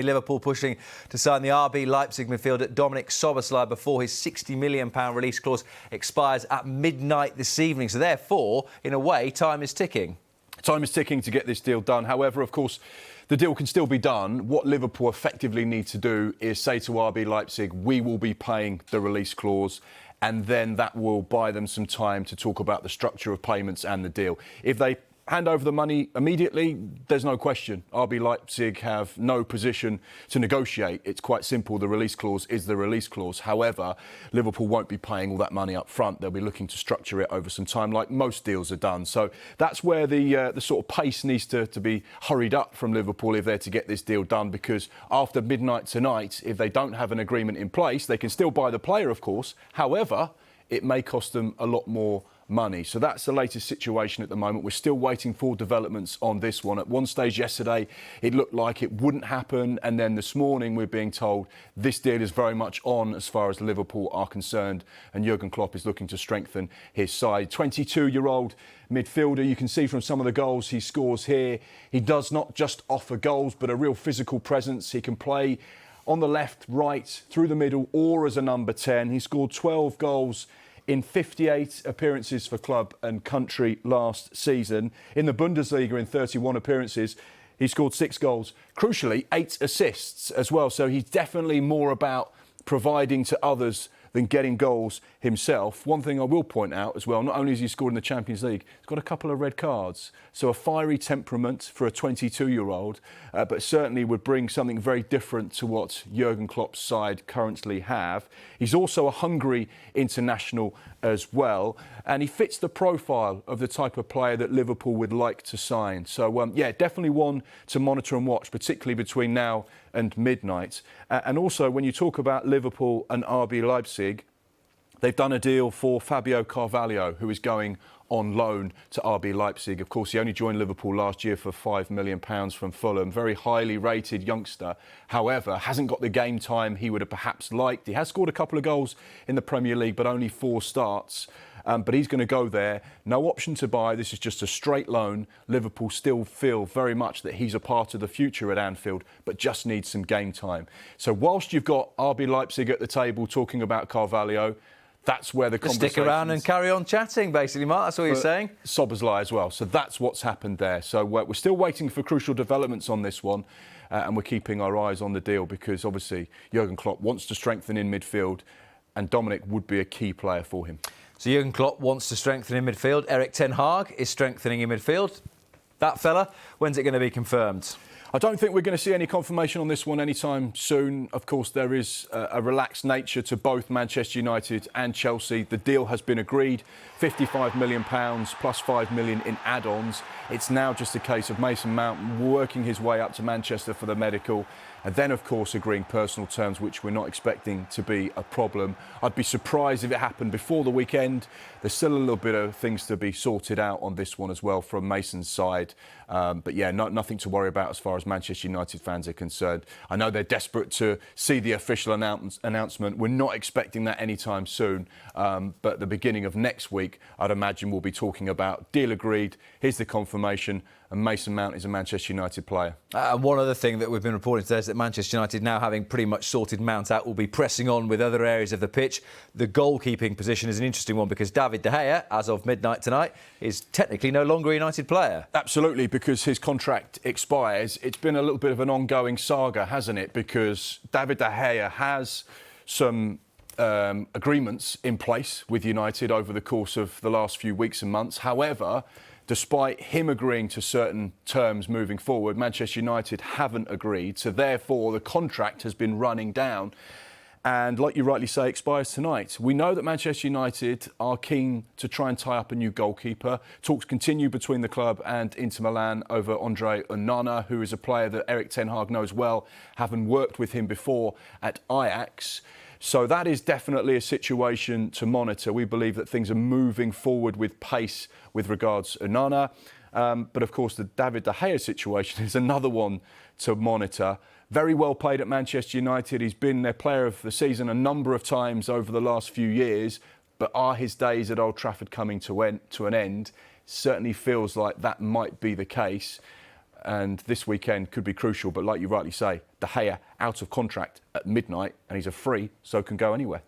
Liverpool pushing to sign the RB Leipzig midfielder Dominik Szoboszlai before his £60 million release clause expires at midnight this evening. So therefore, in a way, time is ticking. Time is ticking to get this deal done. However, of course, the deal can still be done. What Liverpool effectively need to do is say to RB Leipzig, we will be paying the release clause, and then that will buy them some time to talk about the structure of payments and the deal. If they hand over the money immediately, there's no question. RB Leipzig have no position to negotiate. It's quite simple. The release clause is the release clause. However, Liverpool won't be paying all that money up front. They'll be looking to structure it over some time, like most deals are done. So that's where the sort of pace needs to be hurried up from Liverpool if they're to get this deal done, because after midnight tonight, if they don't have an agreement in place, they can still buy the player, of course. However, it may cost them a lot more money. So that's the latest situation at the moment. We're still waiting for developments on this one. At one stage yesterday, it looked like it wouldn't happen. And then this morning, we're being told this deal is very much on as far as Liverpool are concerned. And Jurgen Klopp is looking to strengthen his side. 22-year-old midfielder. You can see from some of the goals he scores here, he does not just offer goals, but a real physical presence. He can play on the left, right, through the middle, or as a number 10. He scored 12 goals in 58 appearances for club and country last season. In the Bundesliga, in 31 appearances, he scored 6 goals. Crucially, 8 assists as well. So he's definitely more about providing to others than getting goals himself. One thing I will point out as well, not only has he scored in the Champions League, he's got a couple of red cards. So a fiery temperament for a 22-year-old, but certainly would bring something very different to what Jurgen Klopp's side currently have. He's also a hungry international as well, and he fits the profile of the type of player that Liverpool would like to sign. So, yeah, definitely one to monitor and watch, particularly between now and midnight. And also, when you talk about Liverpool and RB Leipzig, they've done a deal for Fabio Carvalho, who is going on loan to RB Leipzig. Of course, he only joined Liverpool last year for £5 million from Fulham. Very highly rated youngster. However, hasn't got the game time he would have perhaps liked. He has scored a couple of goals in the Premier League, but only 4 starts. But he's going to go there. No option to buy. This is just a straight loan. Liverpool still feel very much that he's a part of the future at Anfield, but just needs some game time. So whilst you've got RB Leipzig at the table talking about Carvalho, that's where the conversation... Stick around and carry on chatting, basically, Mark. That's what you're saying. Szoboszlai as well. So that's what's happened there. So we're still waiting for crucial developments on this one, and we're keeping our eyes on the deal because, obviously, Jurgen Klopp wants to strengthen in midfield, and Dominik would be a key player for him. So Jurgen Klopp wants to strengthen in midfield. Erik ten Hag is strengthening in midfield. That fella, when's it going to be confirmed? I don't think we're going to see any confirmation on this one anytime soon. Of course, there is a relaxed nature to both Manchester United and Chelsea. The deal has been agreed, £55 million plus £5 million in add-ons. It's now just a case of Mason Mount working his way up to Manchester for the medical, and then, of course, agreeing personal terms, which we're not expecting to be a problem. I'd be surprised if it happened before the weekend. There's still a little bit of things to be sorted out on this one as well from Mason's side. But yeah, nothing to worry about as far as Manchester United fans are concerned. I know they're desperate to see the official announcement. We're not expecting that anytime soon. But at the beginning of next week, I'd imagine we'll be talking about deal agreed, here's the confirmation, and Mason Mount is a Manchester United player. And one other thing that we've been reporting today is that Manchester United, now having pretty much sorted Mount out, will be pressing on with other areas of the pitch. The goalkeeping position is an interesting one because David de Gea, as of midnight tonight, is technically no longer a United player. Absolutely, because his contract expires. It's been a little bit of an ongoing saga, hasn't it? Because David de Gea has some agreements in place with United over the course of the last few weeks and months. However, despite him agreeing to certain terms moving forward, Manchester United haven't agreed. So therefore, the contract has been running down. And like you rightly say, expires tonight. We know that Manchester United are keen to try and tie up a new goalkeeper. Talks continue between the club and Inter Milan over Andre Onana, who is a player that Erik ten Hag knows well, having worked with him before at Ajax. So that is definitely a situation to monitor. We believe that things are moving forward with pace with regards to Onana. But of course, the David de Gea situation is another one to monitor. Very well played at Manchester United. He's been their player of the season a number of times over the last few years. But are his days at Old Trafford coming to an end? Certainly feels like that might be the case. and this weekend could be crucial. But like you rightly say, De Gea out of contract at midnight, and he's a free, so can go anywhere.